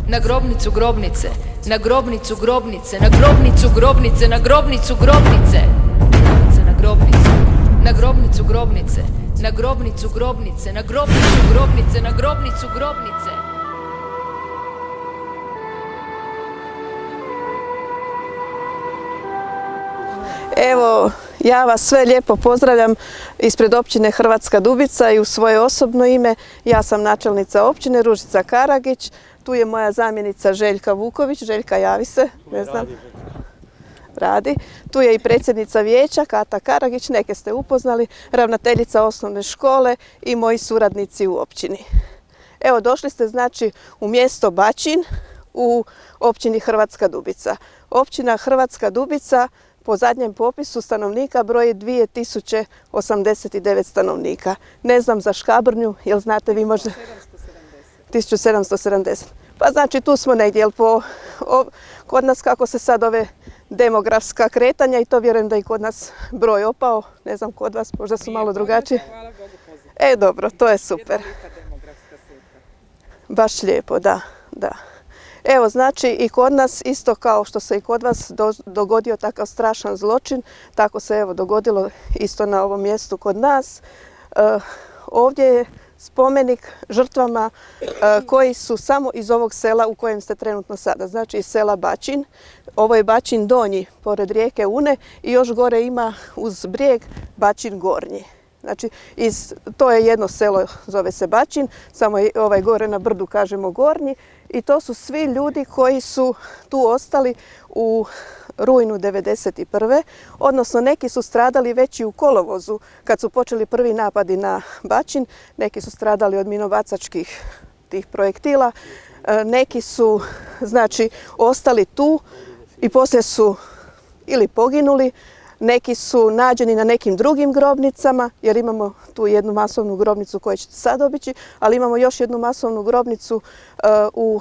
na grobnicu grobnice, na grobnicu grobnice, na grobnicu grobnice, na grobnicu grobnice, na grobnicu, na grobnicu grobnice, na grobnicu grobnice, na grobnicu grobnice, na grobnicu grobnice. Evo, ja vas sve lijepo pozdravljam ispred općine Hrvatska Dubica i u svoje osobno ime. Ja sam načelnica općine Ružica Karagić. Tu je moja zamjenica Željka Vuković. Željka, javi se. Ne znam. Radi. Tu je i predsjednica vijeća Kata Karagić, neke ste upoznali, ravnateljica osnovne škole i moji suradnici u općini. Evo, došli ste znači u mjesto Bačin u općini Hrvatska Dubica. Općina Hrvatska Dubica po zadnjem popisu stanovnika broji 2089 stanovnika. Ne znam za Škabrnju, jel znate vi možda? 1770. Pa znači tu smo negdje, jel kod nas kako se sad ove demografska kretanja i to vjerujem da i kod nas broj opao, ne znam kod vas, možda su malo drugačiji. Dobro, to je super. Baš lijepo, da. Evo, znači i kod nas, isto kao što se i kod vas dogodio takav strašan zločin, tako se evo dogodilo isto na ovom mjestu kod nas. Ovdje je spomenik žrtvama koji su samo iz ovog sela u kojem ste trenutno sada, znači iz sela Bačin. Ovo je Bačin Donji, pored rijeke Une, i još gore ima uz brijeg Bačin Gornji. Znači, to je jedno selo, zove se Bačin, samo je gore na brdu kažemo Gornji. I to su svi ljudi koji su tu ostali u rujnu 1991. Odnosno neki su stradali već i u kolovozu kad su počeli prvi napadi na Bačin. Neki su stradali od minobacačkih tih projektila. Neki su znači ostali tu i poslije su ili poginuli. Neki su nađeni na nekim drugim grobnicama, jer imamo tu jednu masovnu grobnicu koju ćete sad obići, ali imamo još jednu masovnu grobnicu u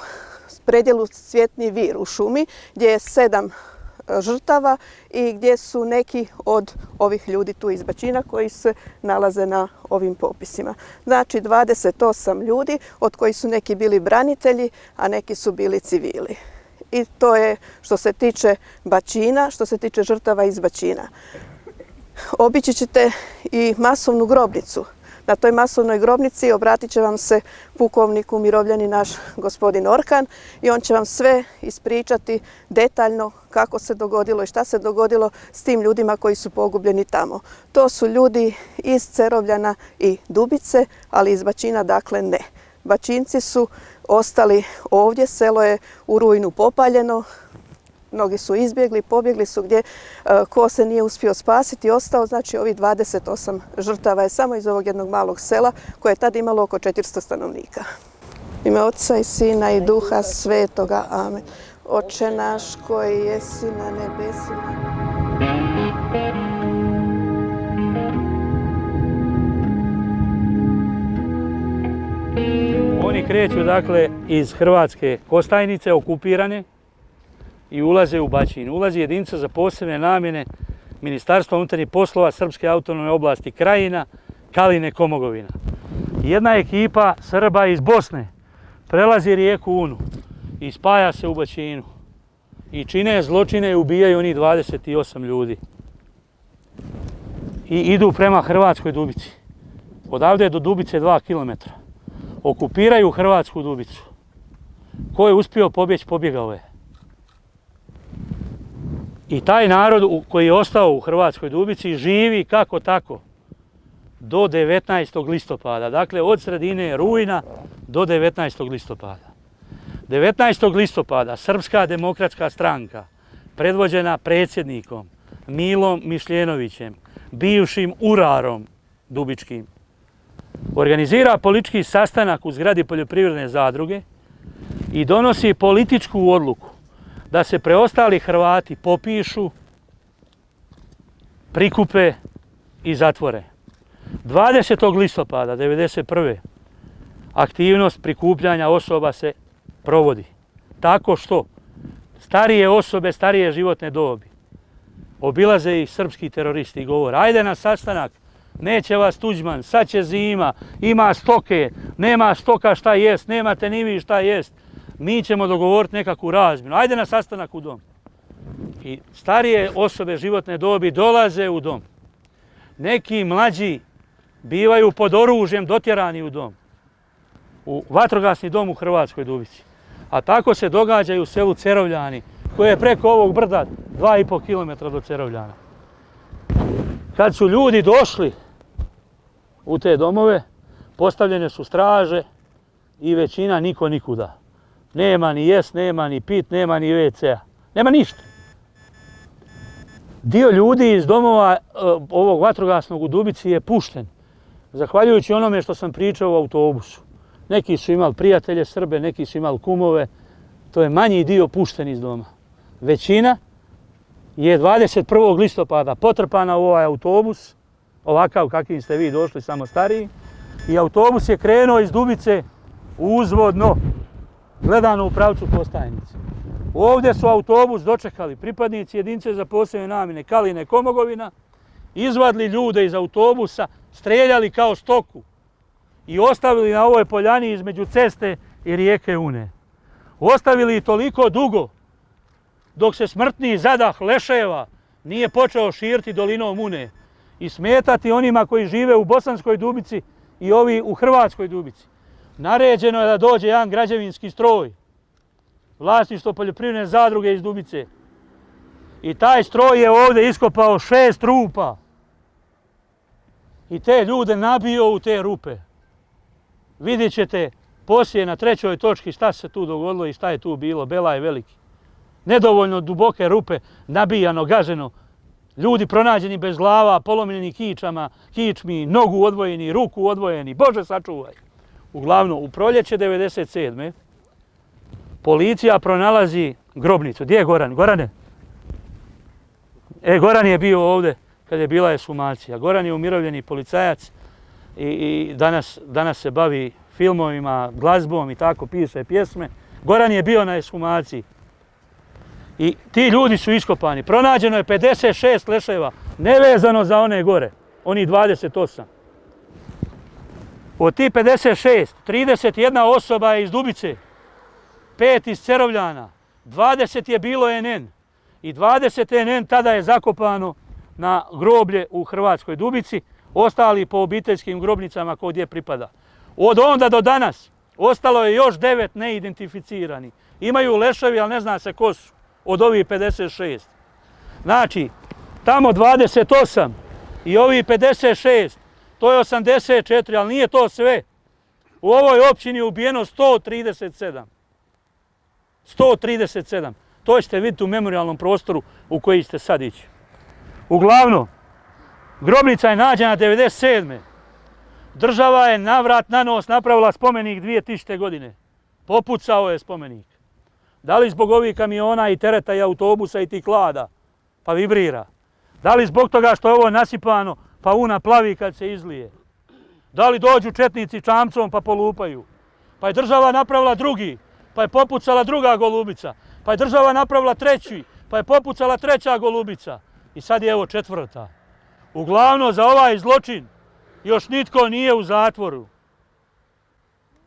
predjelu Cvjetni vir u šumi, gdje je 7 žrtava i gdje su neki od ovih ljudi tu iz Bačina koji se nalaze na ovim popisima. Znači 28 ljudi, od kojih su neki bili branitelji, a neki su bili civili. I to je što se tiče Bačina, što se tiče žrtava iz Bačina. Obići ćete i masovnu grobnicu. Na toj masovnoj grobnici obratit će vam se pukovnik umirovljeni naš gospodin Orkan i on će vam sve ispričati detaljno kako se dogodilo i šta se dogodilo s tim ljudima koji su pogubljeni tamo. To su ljudi iz Cerovljana i Dubice, ali iz Bačina dakle ne. Bačinci su ostali ovdje, selo je u rujnu popaljeno, mnogi su izbjegli, pobjegli su gdje ko se nije uspio spasiti, ostao, znači ovih 28 žrtava je samo iz ovog jednog malog sela koje je tad imalo oko 400 stanovnika. Ime Otca i Sina i Duha Svetoga, amen. Oče naš koji jesi na nebesima. Oni kreću dakle iz Hrvatske Kostajnice, okupirane, i ulaze u Bačin. Ulazi jedinica za posebne namjene Ministarstva unutarnjih poslova Srpske autonomne oblasti Krajina, Kaline, Komogovina. Jedna ekipa Srba iz Bosne prelazi rijeku Unu i spaja se u Bačinu. I čine zločine i ubijaju onih 28 ljudi. I idu prema Hrvatskoj Dubici. Odavde do Dubice 2 km. Okupiraju Hrvatsku Dubicu. Ko je uspio pobjeći, pobjegao je. I taj narod koji je ostao u Hrvatskoj Dubici živi kako tako do 19. listopada. Dakle, od sredine rujna do 19. listopada. 19. listopada Srpska demokratska stranka, predvođena predsjednikom Milom Mišljenovićem, bivšim urarom dubičkim, organizira politički sastanak u zgradi poljoprivredne zadruge i donosi političku odluku da se preostali Hrvati popišu, prikupe i zatvore. 20. listopada 1991. aktivnost prikupljanja osoba se provodi tako što starije osobe, starije životne dobi obilaze ih srpski teroristi i govore: ajde na sastanak, neće vas Tuđman, sad će zima, ima stoke, nema stoka šta jest, nemate ni vi šta jest. mi ćemo dogovoriti nekakvu razmjenu, ajde na sastanak u dom. I starije osobe životne dobi dolaze u dom. Neki mlađi bivaju pod oružjem dotjerani u dom. U vatrogasni dom u Hrvatskoj Dubici. A tako se događa i u selu Cerovljani, koje je preko ovog brda 2,5 km do Cerovljana. Kad su ljudi došli u te domove, postavljene su straže i većina niko nikuda. Nema ni jest, nema ni pit, nema ni WC-a. Nema ništa. Dio ljudi iz domova ovog vatrogasnog u Dubici je pušten. Zahvaljujući onome što sam pričao u autobusu. Neki su imali prijatelje Srbe, neki su imali kumove. To je manji dio pušten iz doma. Većina je 21. listopada potrpana u ovaj autobus, ovakav kakvim ste vi došli, samo stariji. I autobus je krenuo iz Dubice uzvodno, gledano u pravcu Kostajnice. Ovdje su autobus dočekali pripadnici jedinice za posebne namjene Kaline Komogovina, izvadili ljude iz autobusa, streljali kao stoku i ostavili na ovoj poljani između ceste i rijeke Une. Ostavili toliko dugo dok se smrtni zadah leševa nije počeo širiti dolinom Une i smetati onima koji žive u Bosanskoj Dubici i ovi u Hrvatskoj Dubici. Naređeno je da dođe jedan građevinski stroj, vlasništvo poljoprivredne zadruge iz Dubice. I taj stroj je ovdje iskopao 6 rupa. I te ljude nabio u te rupe. Vidjet ćete poslije na 3. točki šta se tu dogodilo i šta je tu bilo. Bela je veliki. Nedovoljno duboke rupe, nabijano, gaženo. Ljudi pronađeni bez glava, polomljeni kičmi, nogu odvojeni, ruku odvojeni. Bože sačuvaj. Uglavnom, u proljeće 1997. policija pronalazi grobnicu. Gdje je Goran? Gorane? Goran je bio ovdje kad je bila ekshumacija. Goran je umirovljeni policajac i danas se bavi filmovima, glazbom i tako, piše pjesme. Goran je bio na ekshumaciji. I ti ljudi su iskopani. Pronađeno je 56 leševa, nevezano za one gore, oni 28. Od tih 56, 31 osoba je iz Dubice, 5 iz Cerovljana, 20 je bilo NN i 20 NN tada je zakopano na groblje u Hrvatskoj Dubici, ostali po obiteljskim grobnicama ko gdje pripada. Od onda do danas ostalo je još 9 neidentificirani. Imaju leševi, ali ne zna se ko su od ovih 56. Znači, tamo 28 i ovih 56, to je 84, ali nije to sve. U ovoj općini je ubijeno 137. 137. To ćete vidjeti u memorijalnom prostoru u koji ćete sad ići. Uglavnom, grobnica je nađena 1997. Država je navrat na nos napravila spomenik 2000. godine. Popucao je spomenik. Da li zbog ovih kamiona i tereta i autobusa i tih klada, pa vibrira. Da li zbog toga što je ovo nasipano, pa Una plavi kad se izlije. Da li dođu četnici čamcom pa polupaju. Pa je država napravila drugi, pa je popucala druga golubica. Pa je država napravila treći, pa je popucala treća golubica. I sad je evo 4. Uglavnom za ovaj zločin još nitko nije u zatvoru.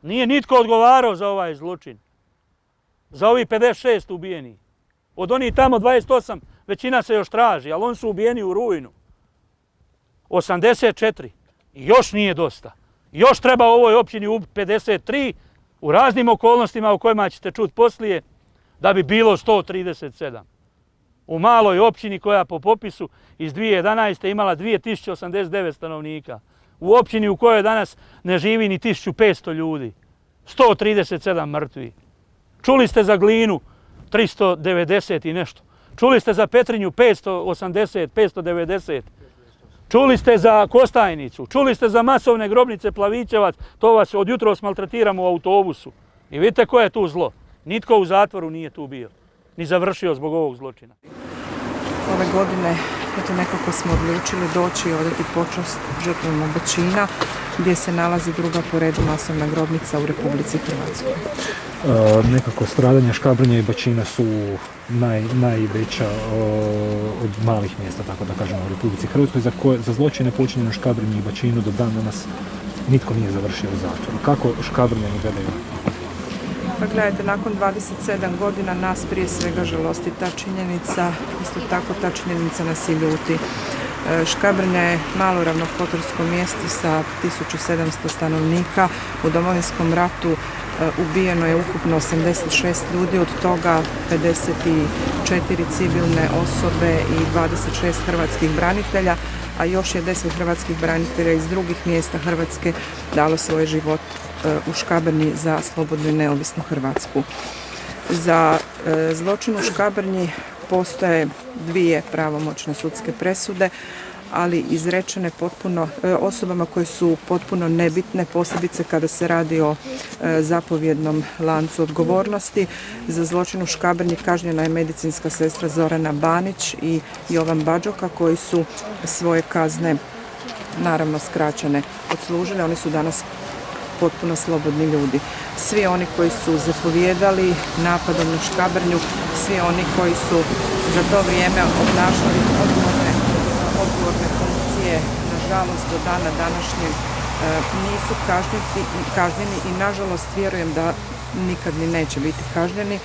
Nije nitko odgovarao za ovaj zločin. Za ovih 56 ubijeni. Od onih tamo 28 većina se još traži, ali oni su ubijeni u rujnu. 84. Još nije dosta. Još treba u ovoj općini 53 u raznim okolnostima o kojima ćete čuti poslije da bi bilo 137. U maloj općini koja po popisu iz 2011. imala 2089 stanovnika. U općini u kojoj danas ne živi ni 1500 ljudi. 137 mrtvi. Čuli ste za Glinu 390 i nešto. Čuli ste za Petrinju 580, 590. Čuli ste za Kostajnicu. Čuli ste za masovne grobnice Plavićevac. To vas od jutros maltretiramo u autobusu. I vidite koje je tu zlo. Nitko u zatvoru nije tu bio. Ni završio zbog ovog zločina. Ove godine nekako smo odlučili doći i odati počast žrtvama Bačina, gdje se nalazi druga po redu masovna grobnica u Republici Hrvatskoj. Nekako stradanja Škabrnje i Bačina su najveća od malih mjesta, tako da kažemo, u Republici Hrvatskoj, za zločine počinjene u Škabrnji i Bačinu do dan danas nitko nije završio u zatvoru. Kako Škabrnjani gledaju? Pa gledajte, nakon 27 godina nas prije svega žalosti ta činjenica, isto tako ta činjenica nas i ljuti. Škabrnja je malo ravnokotorsko mjesto sa 1700 stanovnika. U Domovinskom ratu ubijeno je ukupno 86 ljudi, od toga 54 civilne osobe i 26 hrvatskih branitelja, a još je 10 hrvatskih branitelja iz drugih mjesta Hrvatske dalo svoj život u Škabrnji za slobodnu i neovisnu Hrvatsku. Za zločin u Škabrnji postoje 2 pravomoćne sudske presude, ali izrečene potpuno osobama koje su potpuno nebitne, posebice kada se radi o zapovjednom lancu odgovornosti. Za zločin u Škabrnji kažnjena je medicinska sestra Zorana Banić i Jovan Bađoka, koji su svoje kazne, naravno skraćene, odslužili. Oni su danas potpuno slobodni ljudi. Svi oni koji su zapovijedali napadom na Škabrnju, svi oni koji su za to vrijeme obnašali odgovorne funkcije, nažalost do dana današnjeg nisu kažnjeni i nažalost vjerujem da nikad ni neće biti kažnjeni.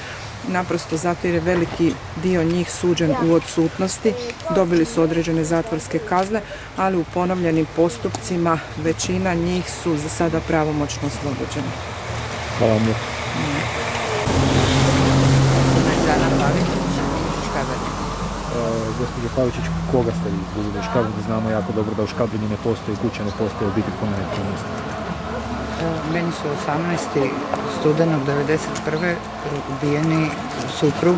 Naprosto zato jer je veliki dio njih suđen u odsutnosti, dobili su određene zatvorske kazne, ali u ponovljenim postupcima većina njih su za sada pravomoćno oslobođeni. Hvala vam lijepo. Gospođo Pavičić, koga ste vi izgubili u Škabrnji? Znamo jako dobro da u Škabrnji ne postoji kuća, ne postoji obitelj koja ne prenosi. Meni su 18. studenog 1991. ubijeni suprug,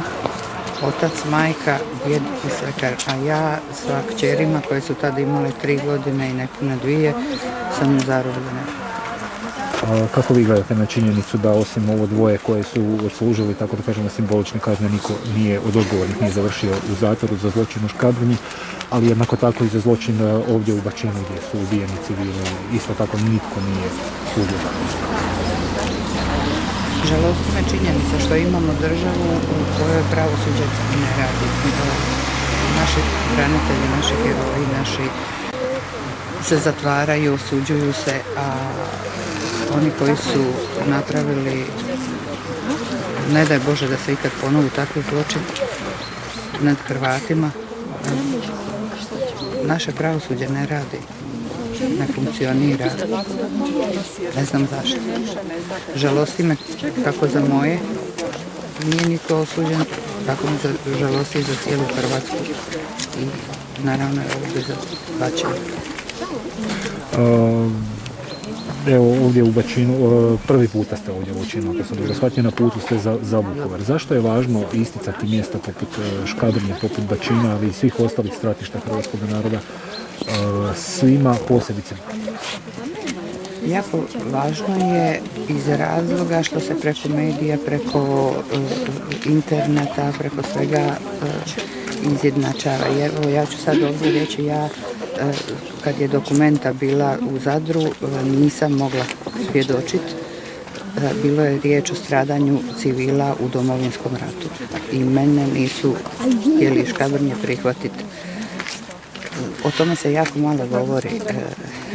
otac, majka, djed i svekar, a ja sa kćerima koje su tada imale 3 godine i nepune 2 sam zarobljena. Kako vi gledate na činjenicu da osim ovo 2 koje su odslužili, tako da kažemo, simbolične kazne, niko nije od odgovornih nije završio u zatvoru za zločin u Škabrnji, ali jednako tako i za zločin ovdje u Bačinu gdje su ubijeni civili, isto tako nitko nije sudio. Žalosti me činjenica što imamo državu u kojoj pravosuđe ne radi. Naši branitelji, naši heroji, naši se zatvaraju, osuđuju se, a oni koji su napravili, ne daj Bože da se ikad ponovi takvi zločin nad Hrvatima, naše pravosuđe ne radi, ne funkcionira, ne znam zašto. Žalosti me kako za moje nije niko osuđen, tako me žalosti za cijelu Hrvatsku i naravno je ovdje za Bačinu. Evo ovdje u Bačinu, prvi puta ste ovdje u Bačinu, ako sam dobro shvatio, na putu ste za Vukovar. Zašto je važno isticati mjesta poput Škabrnje, poput Bačina, ali i svih ostalih stratišta hrvatskog naroda, svima posebice? Jako važno je iz razloga što se preko medija, preko interneta, preko svega izjednačava. Evo, ja ću sad ovdje reći, ja kad je Dokumenta bila u Zadru nisam mogla svjedočiti. Bilo je riječ o stradanju civila u Domovinskom ratu i mene nisu htjeli iz Škabrnje prihvatiti. O tome se jako malo govori.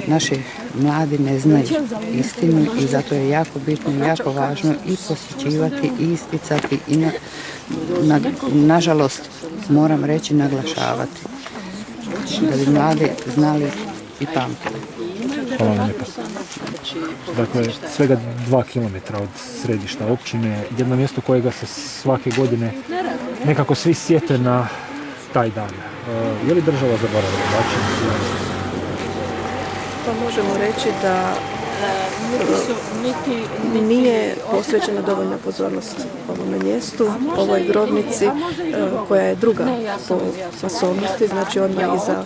Naši mladi ne znaju istinu i zato je jako bitno i jako važno i posjećivati i isticati i nažalost moram reći naglašavati da bi mladi znali i pamtili. Hvala vam lijepa. Dakle, svega 2 km od središta općine, jedno mjesto kojega se svake godine nekako svi sjete na taj dan. Je li država zaboravila Bačinu? Pa možemo reći da nije posvećena dovoljna pozornost ovome mjestu, ovoj grobnici koja je druga po masovnosti, znači odmah iza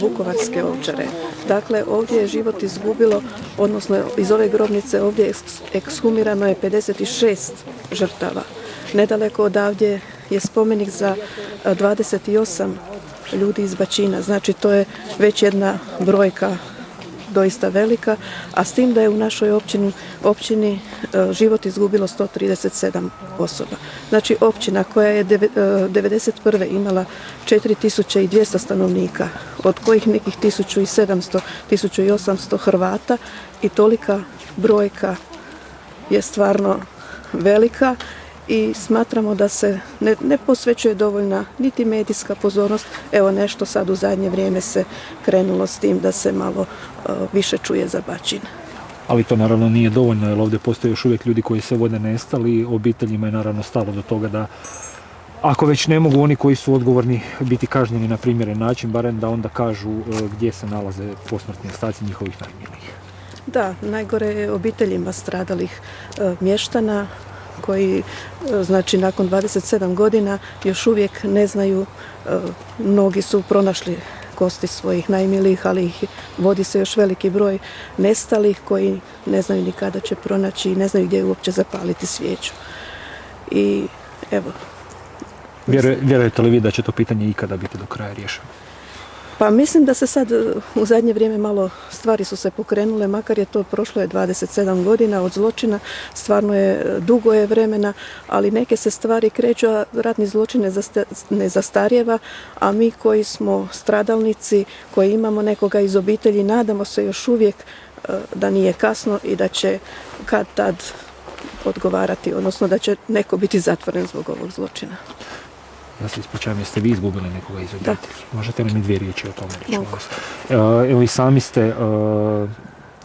Vukovarske Ovčare. Dakle, ovdje je život izgubilo, odnosno iz ove grobnice ovdje ekshumirano je 56 žrtava. Nedaleko odavdje je spomenik za 28 ljudi iz Bačina, znači to je već jedna brojka doista velika, a s tim da je u našoj općini život izgubilo 137 osoba. Znači općina koja je 1991. imala 4200 stanovnika, od kojih nekih 1700, 1800 Hrvata i tolika brojka je stvarno velika i smatramo da se ne posvećuje dovoljna niti medijska pozornost. Evo nešto sad u zadnje vrijeme se krenulo s tim da se malo više čuje za Bačin. Ali to naravno nije dovoljno, jer ovdje postoje još uvijek ljudi koji se vode nestali, obiteljima je naravno stalo do toga da ako već ne mogu oni koji su odgovorni biti kažnjeni na primjeren način, barem da onda kažu gdje se nalaze posmrtni ostaci njihovih najmilijih. Da, najgore je obiteljima stradalih mještana koji, znači nakon 27 godina još uvijek ne znaju, mnogi su pronašli kosti svojih najmilijih, ali ih vodi se još veliki broj nestalih koji ne znaju ni kada će pronaći i ne znaju gdje uopće zapaliti svijeću. I evo. Vjerujete li vi da će to pitanje ikada biti do kraja riješeno? Pa mislim da se sad u zadnje vrijeme malo stvari su se pokrenule, makar je to prošlo je 27 godina od zločina, stvarno je dugo je vremena, ali neke se stvari kreću, a ratni zločin ne zastarijeva, a mi koji smo stradalnici, koji imamo nekoga iz obitelji, nadamo se još uvijek da nije kasno i da će kad tad odgovarati, odnosno da će neko biti zatvoren zbog ovog zločina. Ja se ispričavam, jeste vi izgubili nekoga iz obitelji? Možete li mi 2 riječi o tome reći? Mogu. Evo i sami ste,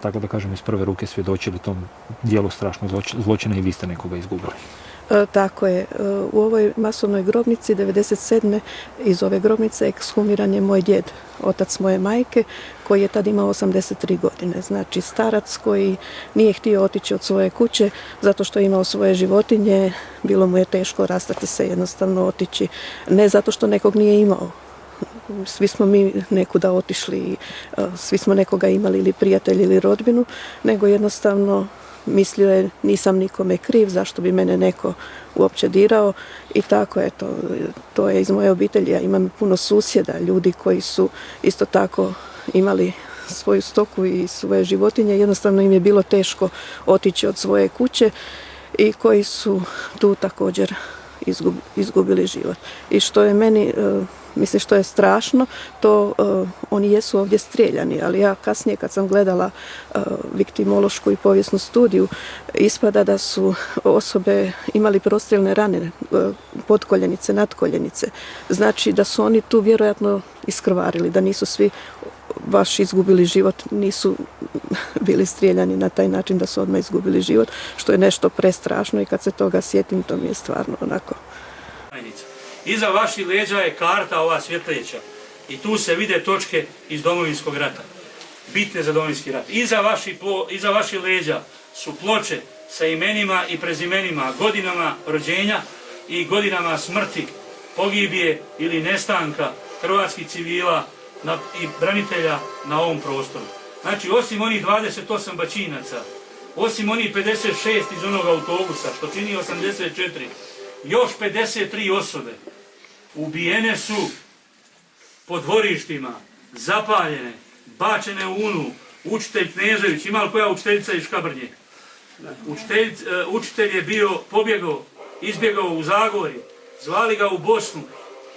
tako da kažem, iz prve ruke svjedočili tom dijelu strašnog zločina i vi ste nekoga izgubili. Tako je. U ovoj masovnoj grobnici 1997. iz ove grobnice ekshumiran je moj djed, otac moje majke, koji je tad imao 83 godine. Znači starac koji nije htio otići od svoje kuće zato što je imao svoje životinje, bilo mu je teško rastati se, jednostavno otići. Ne zato što nekog nije imao. Svi smo mi nekuda otišli, svi smo nekoga imali ili prijatelj ili rodbinu, nego jednostavno mislio je nisam nikome kriv, zašto bi mene neko uopće dirao i tako eto, to je iz moje obitelji. Ja imam puno susjeda, ljudi koji su isto tako imali svoju stoku i svoje životinje, jednostavno im je bilo teško otići od svoje kuće i koji su tu također izgubili život. I što je meni, mislim što je strašno, to oni jesu ovdje strijeljani, ali ja kasnije kad sam gledala viktimološku i povijesnu studiju, ispada da su osobe imali prostrijelne rane, potkoljenice, natkoljenice. Znači da su oni tu vjerojatno iskrvarili, da nisu svi baš izgubili život, nisu bili strijeljani na taj način da su odmah izgubili život, što je nešto prestrašno i kad se toga sjetim, to mi je stvarno onako. Iza vaših leđa je karta ova svjetleća i tu se vide točke iz Domovinskog rata, bitne za Domovinski rat. Iza vaših leđa su ploče sa imenima i prezimenima, godinama rođenja i godinama smrti, pogibije ili nestanka hrvatskih civila i branitelja na ovom prostoru. Znači, osim onih 28 Bačinaca, osim onih 56 iz onog autobusa, što čini 84, još 53 osobe ubijene su po dvorištima, zapaljene, bačene u Unu. Učitelj Knežević, ima li koja učiteljica iz Škabrnje? Učitelj je bio pobjegao, izbjegao u Zagorje, zvali ga u Bosnu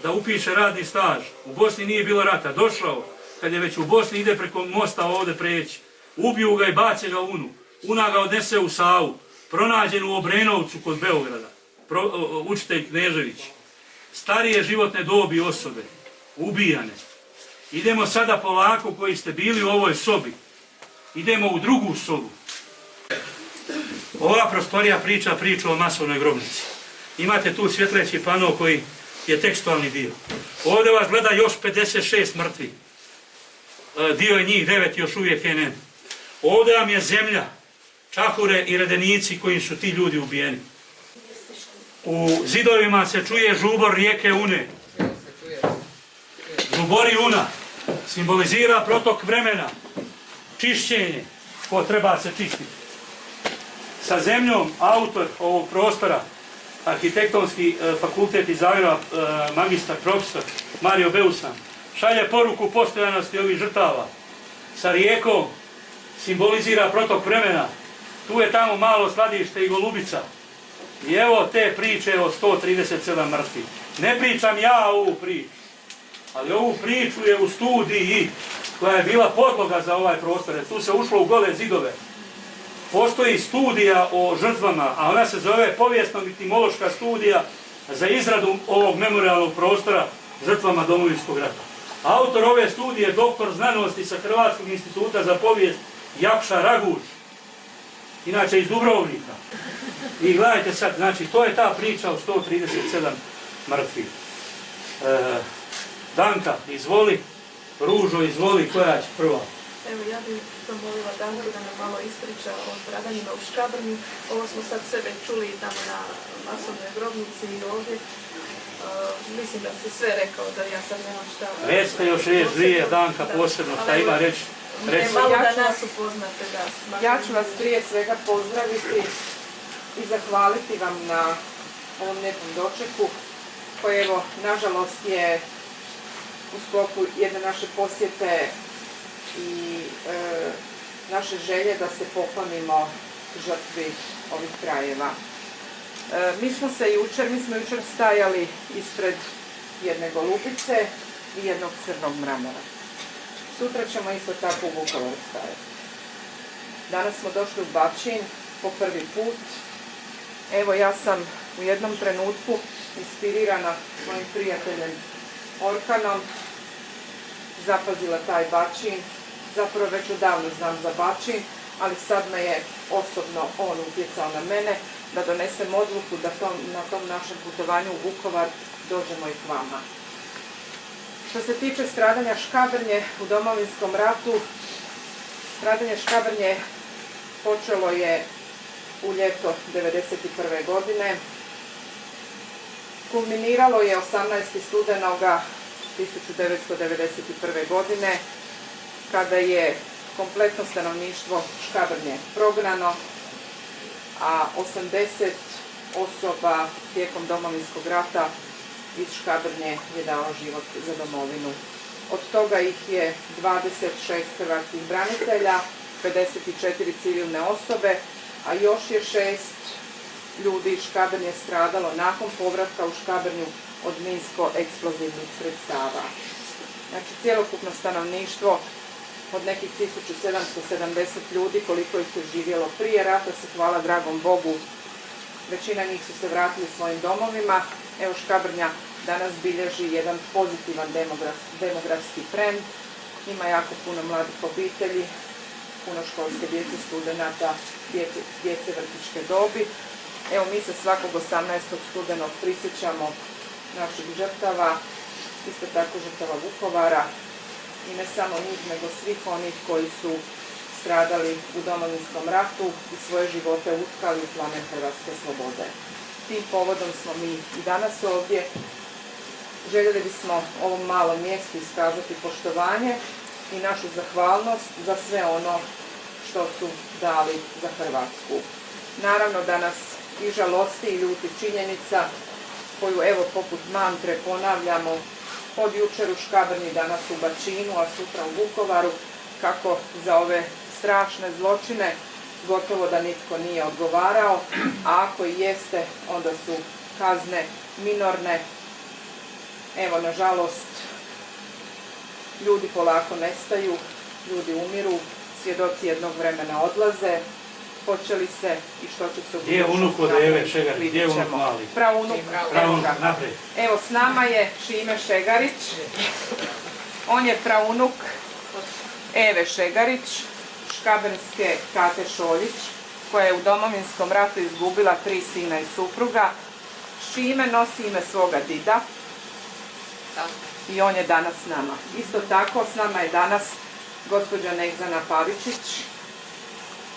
da upiše radni staž. U Bosni nije bilo rata, došao, kad je već u Bosni, ide preko mosta ovdje preći. Ubiju ga i bace ga u Unu. Una ga odnese u Savu, pronađen u Obrenovcu kod Beograda. Učitelj Knežević. Starije životne dobi osobe, ubijane. Idemo sada polako koji ste bili u ovoj sobi. Idemo u drugu sobu. Ova prostorija priča priču o masovnoj grobnici. Imate tu svjetleći pano koji je tekstualni dio. Ovdje vas gleda još 56 mrtvi. Dio je njih 9, još uvijek je ne. Ovdje vam je zemlja, čahure i redenici kojim su ti ljudi ubijeni. U zidovima se čuje žubor rijeke Une. Žubori Una simbolizira protok vremena, čišćenje, ko treba se čistiti. Sa zemljom autor ovog prostora, arhitektonski fakultet iz Zagreba, magistar, profesor Mario Beusan, šalje poruku postojanosti ovih žrtava. Sa rijekom simbolizira protok vremena. Tu je tamo malo skladište i Golubica. I evo te priče o 137 mrtvih. Ne pričam ja ovu priču, ali ovu priču je u studiji koja je bila podloga za ovaj prostor. Tu se ušlo u gole zidove. postoji studija o žrtvama, a ona se zove povijesno-viktimološka studija za izradu ovog memorijalnog prostora žrtvama Domovinskog rata. Autor ove studije je doktor znanosti sa Hrvatskog instituta za povijest Jakša Raguž, inače iz Dubrovnika. I gledajte sad, znači to je ta priča o 137 mrtvih. Danka, izvoli, Ružo, izvoli, koja će prva? Evo, ja bih zamolila Danku da nam malo ispriča o stradanjima u Škabrnji. Ovo smo sad sve već čuli tamo na masovnoj grobnici i ovdje. Mislim da se sve rekao, da ja sad nemam šta... Recite još riječ, dvije, Danka posebno, šta ima reći? Malo da nas upoznate, da. Ja ću vas prije svega pozdraviti i zahvaliti vam na ovom lijepom dočeku koji, evo, nažalost je u sklopu jedne naše posjete i naše želje da se poklonimo žrtvi ovih krajeva. Mi smo jučer stajali ispred jedne golubice i jednog crnog mramora. Sutra ćemo isto tako u Vukovaru stajati. Danas smo došli u Bačin po prvi put. Evo, ja sam u jednom trenutku inspirirana svojim prijateljem Orkanom zapazila taj Bačin. Zapravo već odavno znam za Bačin, ali sad me je osobno on utjecao na mene da donesem odluku da na tom našem putovanju u Vukovar dođemo i k vama. Što se tiče stradanja Škabrnje u Domovinskom ratu, stradanje Škabrnje počelo je u ljeto 1991. godine. Kulminiralo je 18. studenoga 1991. godine, kada je kompletno stanovništvo Škabrnje prognano, a 80 osoba tijekom Domovinskog rata iz Škabrnje je dao život za domovinu. Od toga ih je 26 hrvatskih branitelja, 54 civilne osobe, a još je 6 ljudi iz Škabrnje stradalo nakon povratka u Škabrnju od minsko-eksplozivnih sredstava. Znači, cjelokupno stanovništvo od nekih 1770 ljudi, koliko ih je živjelo prije rata, se hvala dragom Bogu, većina njih su se vratili svojim domovima. Evo, Škabrnja danas bilježi jedan pozitivan demografski trend. Ima jako puno mladih obitelji, puno školske djece, studenata, djece vrtićke dobi. Evo, mi se svakog 18. studenog prisjećamo naših žrtava, isto tako žrtava Vukovara, i ne samo njih, nego svih onih koji su stradali u Domovinskom ratu i svoje živote utkali u plamen hrvatske slobode. Tim povodom smo mi i danas ovdje. Željeli bismo ovom malom mjestu iskazati poštovanje i našu zahvalnost za sve ono što su dali za Hrvatsku. Naravno da nas i žalosti i ljuti činjenica koju, evo, poput mantre ponavljamo od jučer u Škabrnji, danas u Bačinu, a sutra u Vukovaru, kako za ove strašne zločine gotovo da nitko nije odgovarao, a ako i jeste, onda su kazne minorne. Evo, nažalost, ljudi polako nestaju, ljudi umiru, svjedoci jednog vremena odlaze. Hoće li se i što će se u Gdje je unuk od Eve Šegarić? Gdje je unuk mali? Praunuk, evo ga. Naprijed. Evo, s nama je Šime Šegarić. On je praunuk Eve Šegarić, škabrnjske Kate Šoljić, koja je u Domovinskom ratu izgubila 3 sina i supruga. Šime nosi ime svoga dida i on je danas s nama. Isto tako, s nama je danas gospođa Negzana Pavičić,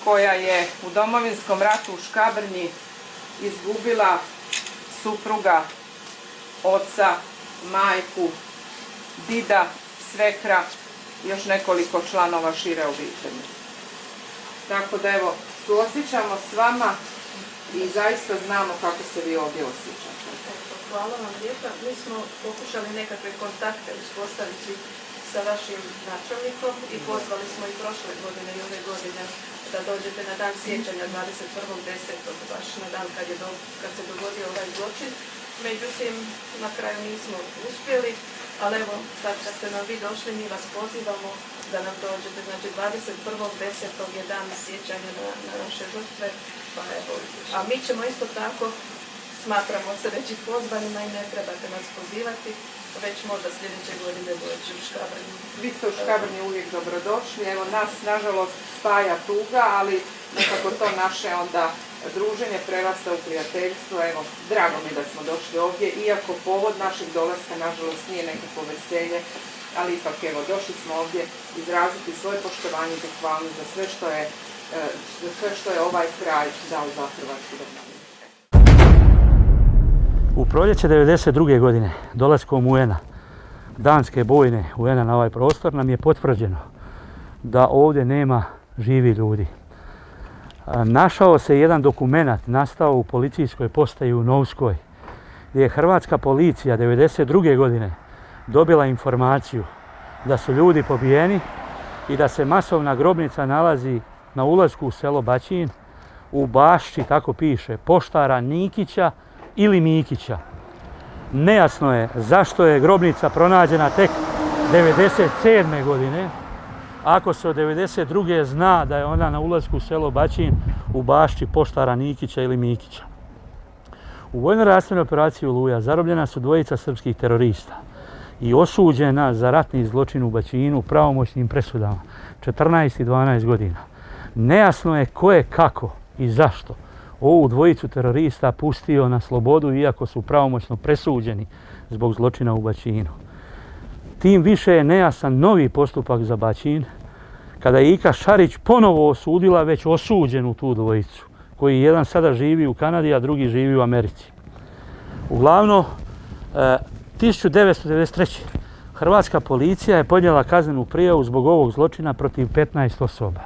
koja je u Domovinskom ratu u Škabrnji izgubila supruga, oca, majku, dida, svekra i još nekoliko članova šire obitelji. Tako da, evo, suosjećamo s vama i zaista znamo kako se vi ovdje osjećate. Hvala vam lijepa. Mi smo pokušali nekakve kontakte uspostaviti sa vašim načelnikom i pozvali smo i prošle godine i ove godine da dođete na dan sjećanja 21.10. baš na dan kad se dogodio ovaj zločin. Međutim, na kraju nismo uspjeli, ali evo, sad kad ste nam vi došli, mi vas pozivamo da nam dođete. Znači 21.10. je dan sjećanja na naše žrtve, pa evo. A mi ćemo isto tako, smatramo se već i pozvanima i ne trebate nas pozivati, već možda sljedeće godine doći u Škabrnju. Vi ste u Škabrnji uvijek dobrodošli, evo nas nažalost spaja tuga, ali nekako to naše onda druženje prerasta u prijateljstvo. Evo, drago mi da smo došli ovdje, iako povod našeg dolaska nažalost nije nekako veselje, ali ipak evo, došli smo ovdje izraziti svoje poštovanje i zahvalnost za sve što je ovaj kraj dao za Hrvatsku domovinu. U proljeće 1992. godine, dolaskom UN-a, danske bojne UN-a na ovaj prostor, nam je potvrđeno da ovdje nema živi ljudi. Našao se jedan dokumenat, nastao u policijskoj postaji u Novskoj, gdje je hrvatska policija 1992. godine dobila informaciju da su ljudi pobijeni i da se masovna grobnica nalazi na ulasku u selo Baćin, u bašči, tako piše, poštara Nikića ili Mikića. Nejasno je zašto je grobnica pronađena tek 1997. godine, ako se od 1992. zna da je ona na ulasku u selo Baćin u bašči poštara Nikića ili Mikića. U vojno-redarstvenoj operaciji Oluja zarobljena su dvojica srpskih terorista i osuđena za ratni zločin u Baćinu pravomoćnim presudama 14 i 12 godina. Nejasno je ko je, kako i zašto ovu dvojicu terorista pustio na slobodu iako su pravomoćno presuđeni zbog zločina u Baćinu. Tim više je nejasan novi postupak za Baćin kada je Ika Šarić ponovo osudila već osuđenu tu dvojicu, koji jedan sada živi u Kanadi, a drugi živi u Americi. Uglavnom, 1993. hrvatska policija je podnijela kaznenu prijavu zbog ovog zločina protiv 15 osoba.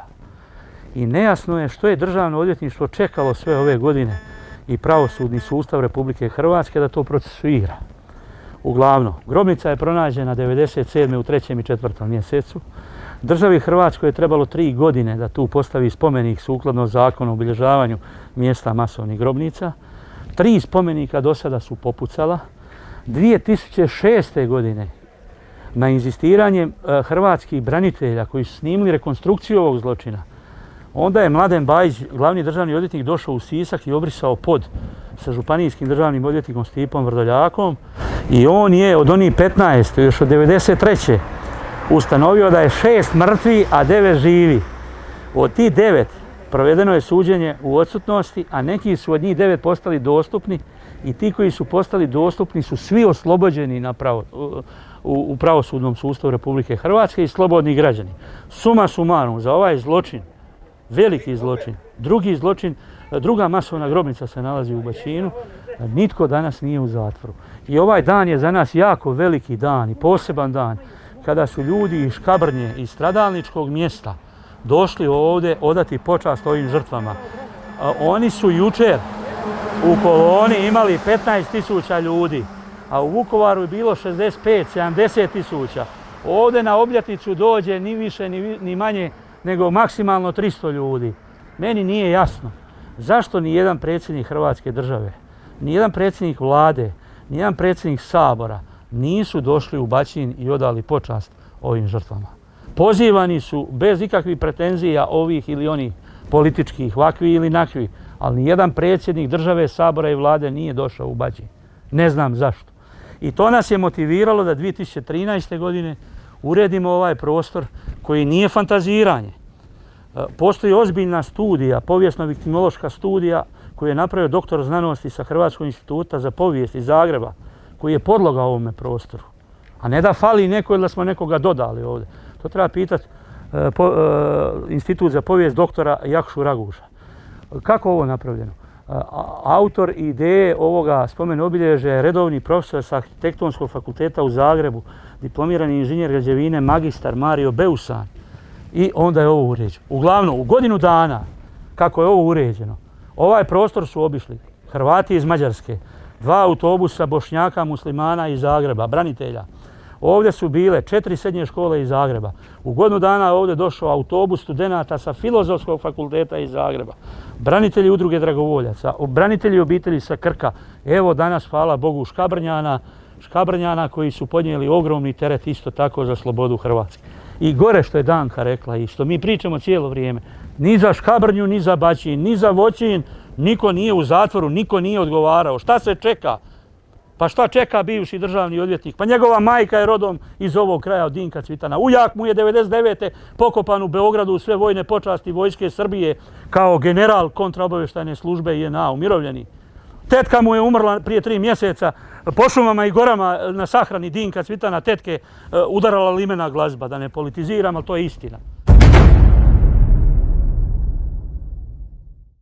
I nejasno je što je državno odvjetništvo čekalo sve ove godine i pravosudni sustav Republike Hrvatske da to procesuira. Uglavnom, grobnica je pronađena 1997. u 3. i 4. mjesecu. Državi Hrvatskoj je trebalo 3 godine da tu postavi spomenik sukladno zakonu o obilježavanju mjesta masovnih grobnica. 3 spomenika do sada su popucala. 2006. godine na inzistiranje hrvatskih branitelja koji su snimili rekonstrukciju ovog zločina, onda je Mladen Bajić, glavni državni odvjetnik, došao u Sisak i obrisao pod sa županijskim državnim odvjetnikom Stipom Vrdoljakom i on je od onih 15, još od 1993. ustanovio da je 6 mrtvi, a 9 živi. Od tih 9 provedeno je suđenje u odsutnosti, a neki su od njih 9 postali dostupni i ti koji su postali dostupni su svi oslobođeni u pravosudnom sustavu Republike Hrvatske i slobodni građani. Suma sumarum, za ovaj zločin, veliki zločin, druga masovna grobnica se nalazi u Baćinu, nitko danas nije u zatvoru. I ovaj dan je za nas jako veliki dan i poseban dan kada su ljudi iz Škabrnje, iz stradalničkog mjesta došli ovdje odati počast ovim žrtvama. Oni su jučer u koloni imali 15.000 ljudi, a u Vukovaru je bilo 65-70.000. Ovdje na obljetnicu dođe ni više ni manje nego maksimalno 300 ljudi. Meni nije jasno zašto ni jedan predsjednik Hrvatske države, ni jedan predsjednik vlade, ni jedan predsjednik Sabora nisu došli u Baćin i odali počast ovim žrtvama. Pozivani su bez ikakvih pretenzija ovih ili onih političkih, ovakvi ili nakvi, ali ni jedan predsjednik države, Sabora i vlade nije došao u Baćin. Ne znam zašto. I to nas je motiviralo da 2013. godine uredimo ovaj prostor koji nije fantaziranje. Postoji ozbiljna studija, povijesno-viktimološka studija koju je napravio doktor znanosti sa Hrvatskog instituta za povijest iz Zagreba, koji je podloga ovome prostoru. A ne da fali neko ili da smo nekoga dodali ovdje. To treba pitati Institut za povijest doktora Jakšu Raguža. Kako ovo napravljeno? Autor ideje ovoga spomen obilježja je redovni profesor sa Arhitektonskog fakulteta u Zagrebu, diplomirani inženjer građevine, magistar Mario Beusan. I onda je ovo uređeno. Uglavnom, u godinu dana, kako je ovo uređeno, ovaj prostor su obišli Hrvati iz Mađarske, 2 autobusa Bošnjaka, muslimana iz Zagreba, branitelja. Ovdje su bile 4 srednje škole iz Zagreba. U godinu dana je ovdje došao autobus studenata sa Filozofskog fakulteta iz Zagreba. Branitelji udruge dragovoljaca, branitelji obitelji sa Krka. Evo danas, hvala Bogu, Škabrnjana koji su podnijeli ogromni teret isto tako za slobodu Hrvatske. I gore što je Danka rekla i što mi pričamo cijelo vrijeme, ni za Škabrnju, ni za Baćin, ni za Voćin, niko nije u zatvoru, niko nije odgovarao. Šta se čeka? Pa šta čeka bivši državni odvjetnik? Pa njegova majka je rodom iz ovog kraja od Dinka Cvitana. Ujak mu je 99. pokopan u Beogradu u sve vojne počasti Vojske Srbije kao general kontraobavještajne službe JNA, umirovljeni. Tetka mu je umrla prije 3 mjeseca po šumama i gorama na sahrani Dinka Cvitana, tetke udarala limena glazba, da ne politiziram, ali to je istina.